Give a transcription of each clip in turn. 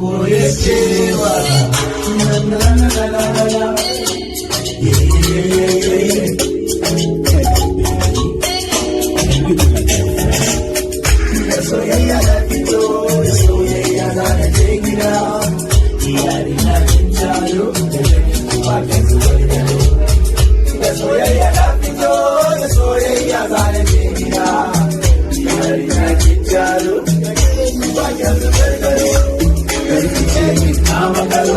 boye cewa na na na na na na na. Da soyayya na fito, da soyayya na na je gida. Iyali na jin jalo, da ganin kuma ke zubar gado. Da soyayya na fito, da soyayya za na je gida. Iyali na jin jalo, da ganin kuma ke zubar gado. Garki ce ki kama gado,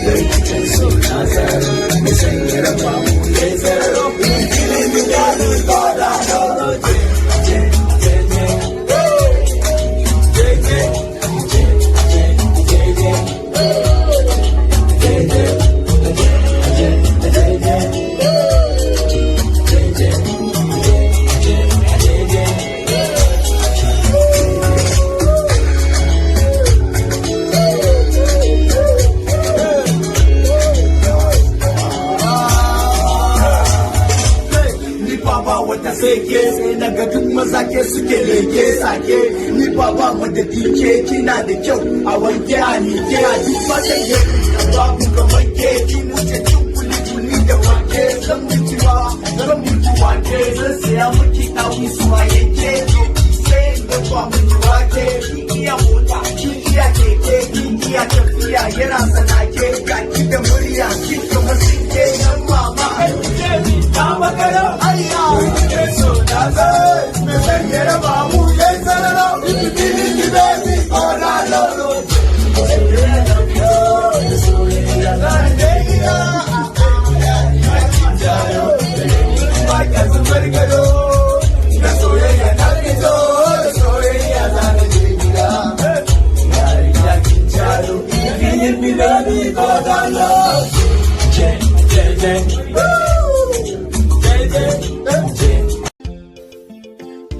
garki ce so na zaro. Mai sanya rafa mu ya zaro, ilin mi gado ko da doro. Wata sake sai na ga duk maza ke suke leke sake ni baba wata dike kina da kyau a wanke a nike a duk matan ya ka babu kamar ke ki wuce cin kuli da wake zan mutuwa wake zan saya miki dawi suwa yanke sai da kwa miki wake ki iya mota ki iya keke ki iya tafiya yana sanake ga ki da murya ki kamar sinke yan mama ta magana ayya so na zai me sanya raba mu ya sarara ni baby all alone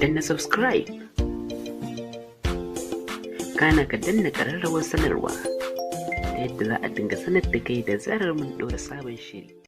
danna subscribe kana ka danna ƙararrawar sanarwa ta yadda za a dinga sanar da kai da zarar mun ɗora sabon shiri.